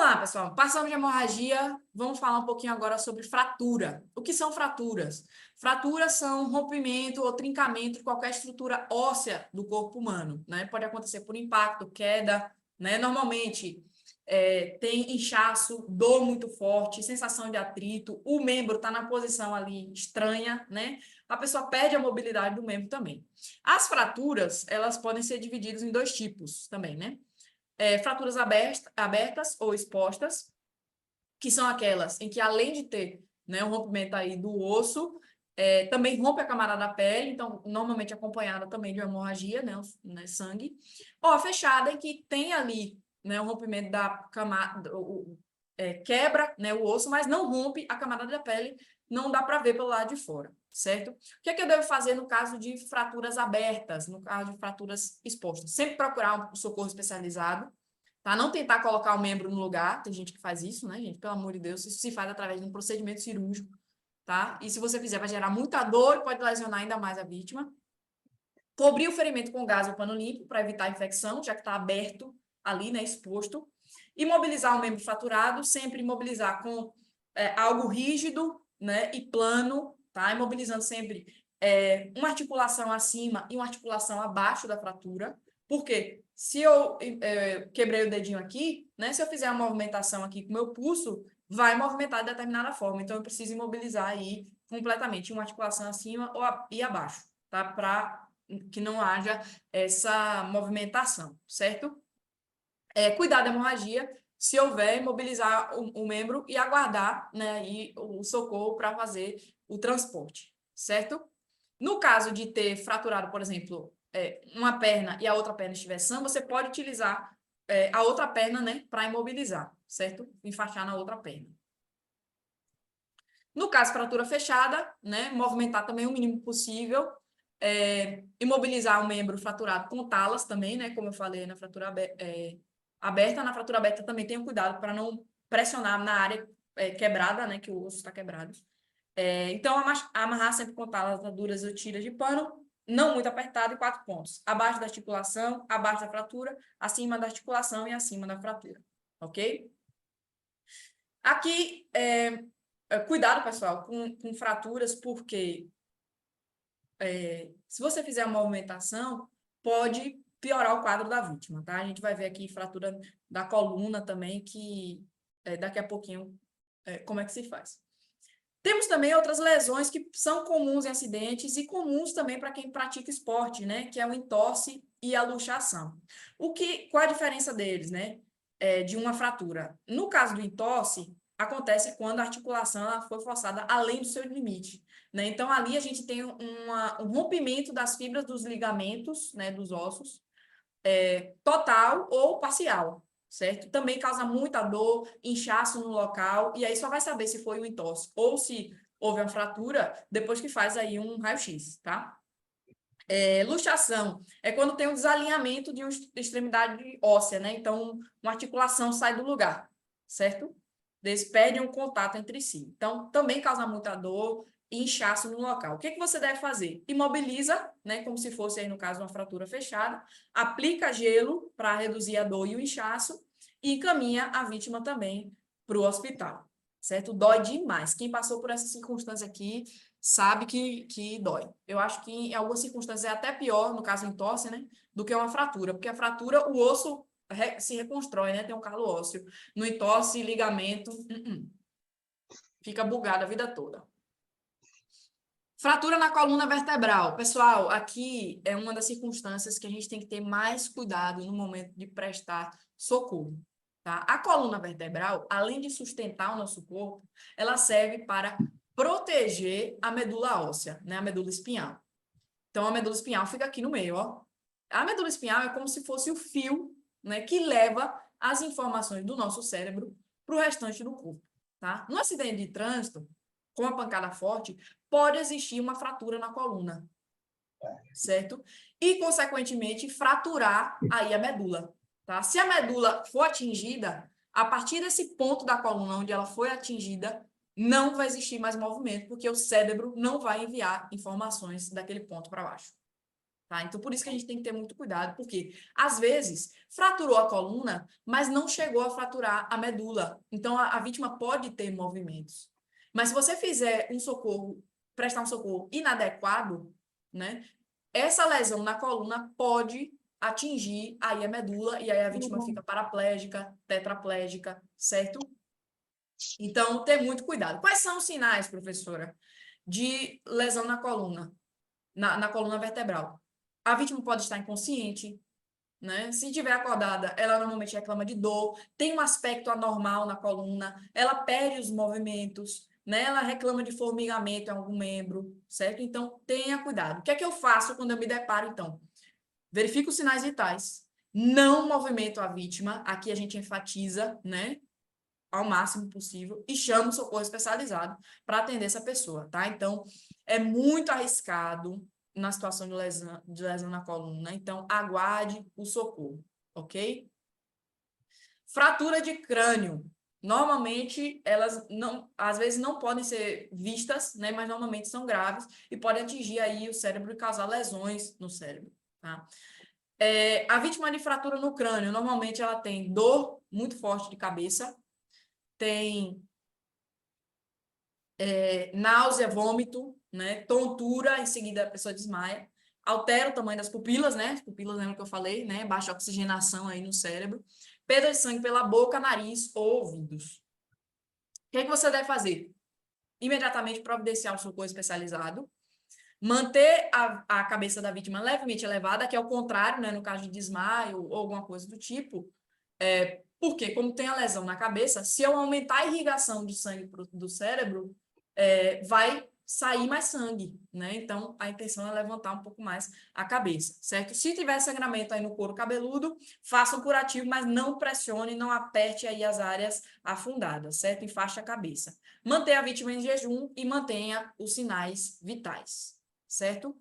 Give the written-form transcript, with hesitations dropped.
lá, pessoal. Passamos de hemorragia, vamos falar um pouquinho agora sobre fratura. O que são fraturas? Fraturas são rompimento ou trincamento de qualquer estrutura óssea do corpo humano, né? Pode acontecer por impacto, queda, né? Normalmente tem inchaço, dor muito forte, sensação de atrito, o membro está na posição ali estranha, né? A pessoa perde a mobilidade do membro também. As fraturas, elas podem ser divididas em dois tipos também, né? Fraturas abertas ou expostas, que são aquelas em que, além de ter, né, um rompimento aí do osso, também rompe a camada da pele, então, normalmente acompanhada também de uma hemorragia, né, sangue, ou a fechada, em que tem ali, né, o rompimento da camada, quebra, né, o osso, mas não rompe a camada da pele, não dá para ver pelo lado de fora, certo? O que é que eu devo fazer no caso de fraturas abertas, no caso de fraturas expostas? Sempre procurar um socorro especializado, tá? Não tentar colocar o membro no lugar, tem gente que faz isso, né, gente? Pelo amor de Deus, isso se faz através de um procedimento cirúrgico, tá? E se você fizer, vai gerar muita dor e pode lesionar ainda mais a vítima. Cobrir o ferimento com gás ou pano limpo para evitar a infecção, já que está aberto ali, né, exposto. Imobilizar o membro fraturado, sempre imobilizar com algo rígido, né, e plano, tá? Imobilizando sempre uma articulação acima e uma articulação abaixo da fratura. Por quê? Se eu quebrei o dedinho aqui, né, se eu fizer uma movimentação aqui com o meu pulso, vai movimentar de determinada forma. Então, eu preciso imobilizar aí completamente uma articulação acima e abaixo, tá? Para que não haja essa movimentação, certo? Cuidar da hemorragia, se houver, imobilizar o membro e aguardar, né, e o socorro para fazer o transporte, certo? No caso de ter fraturado, por exemplo, uma perna e a outra perna estiver sã, você pode utilizar a outra perna, né, para imobilizar, certo? Enfaixar na outra perna. No caso, fratura fechada, né, movimentar também o mínimo possível, imobilizar o membro fraturado com talas também, né, como eu falei na fratura aberta. Na fratura aberta também tenha cuidado para não pressionar na área quebrada, né, que o osso está quebrado. Então, amarrar sempre com talas duras ou tiras de pano, não muito apertado, e 4 pontos. Abaixo da articulação, abaixo da fratura, acima da articulação e acima da fratura. Ok? Aqui, cuidado, pessoal, com fraturas, porque se você fizer uma movimentação, pode piorar o quadro da vítima, tá? A gente vai ver aqui fratura da coluna também, que daqui a pouquinho, como é que se faz. Temos também outras lesões que são comuns em acidentes e comuns também para quem pratica esporte, né? Que é o entorse e a luxação. Qual a diferença deles, né? De uma fratura? No caso do entorse, acontece quando a articulação ela foi forçada além do seu limite, né? Então, ali a gente tem um rompimento das fibras dos ligamentos, né? Dos ossos, total ou parcial, certo? Também causa muita dor, inchaço no local, e aí só vai saber se foi um entorse ou se houve uma fratura depois que faz aí um raio-x, tá? Luxação é quando tem um desalinhamento de uma extremidade óssea, né? Então, uma articulação sai do lugar, certo? Eles perdem um contato entre si. Então, também causa muita dor e inchaço no local. O que você deve fazer? Imobiliza, né? Como se fosse aí, no caso, uma fratura fechada, aplica gelo para reduzir a dor e o inchaço e encaminha a vítima também para o hospital, certo? Dói demais. Quem passou por essa circunstância aqui sabe que dói. Eu acho que em algumas circunstâncias é até pior, no caso entorse, né, do que uma fratura, porque a fratura, o osso se reconstrói, né, tem um calo ósseo. No entorse, ligamento, fica bugado a vida toda. Fratura na coluna vertebral. Pessoal, aqui é uma das circunstâncias que a gente tem que ter mais cuidado no momento de prestar socorro, tá? A coluna vertebral, além de sustentar o nosso corpo, ela serve para proteger a medula óssea, né? A medula espinhal. Então, a medula espinhal fica aqui no meio, ó. A medula espinhal é como se fosse o fio, né, que leva as informações do nosso cérebro para o restante do corpo, tá? No acidente de trânsito, com uma pancada forte, pode existir uma fratura na coluna, certo? E, consequentemente, fraturar aí a medula, tá? Se a medula for atingida, a partir desse ponto da coluna onde ela foi atingida, não vai existir mais movimento, porque o cérebro não vai enviar informações daquele ponto para baixo. tá? Então, por isso que a gente tem que ter muito cuidado, porque, às vezes, fraturou a coluna, mas não chegou a fraturar a medula. Então, a vítima pode ter movimentos. Mas se você fizer um socorro, prestar um socorro inadequado, né, essa lesão na coluna pode atingir aí a medula, e aí a vítima fica paraplégica, tetraplégica, certo? Então, ter muito cuidado. Quais são os sinais, professora, de lesão na coluna, na coluna vertebral? A vítima pode estar inconsciente, né? Se estiver acordada, ela normalmente reclama de dor, tem um aspecto anormal na coluna, ela perde os movimentos, né? Ela reclama de formigamento em algum membro, certo? Então, tenha cuidado. O que é que eu faço quando eu me deparo, então? Verifico os sinais vitais, não movimento a vítima, aqui a gente enfatiza, né? Ao máximo possível e chama o socorro especializado para atender essa pessoa, tá? Então, é muito arriscado na situação de lesão na coluna, então aguarde o socorro, ok? Fratura de crânio. Normalmente, elas não, às vezes não podem ser vistas, né? Mas normalmente são graves e podem atingir aí o cérebro e causar lesões no cérebro, tá? A vítima de fratura no crânio, normalmente ela tem dor muito forte de cabeça, tem náusea, vômito, né? Tontura, em seguida a pessoa desmaia, altera o tamanho das pupilas, né? As pupilas, lembra que eu falei, né? Baixa oxigenação aí no cérebro, perda de sangue pela boca, nariz ou ouvidos. O que é que você deve fazer? Imediatamente providenciar o socorro especializado, manter a cabeça da vítima levemente elevada, que é o contrário, né? No caso de desmaio ou alguma coisa do tipo, porque, como tem a lesão na cabeça, se eu aumentar a irrigação de sangue do cérebro, vai sair mais sangue, né? Então, a intenção é levantar um pouco mais a cabeça, certo? Se tiver sangramento aí no couro cabeludo, faça um curativo, mas não pressione, não aperte aí as áreas afundadas, certo? Enfaste a cabeça. Mantenha a vítima em jejum e mantenha os sinais vitais, certo?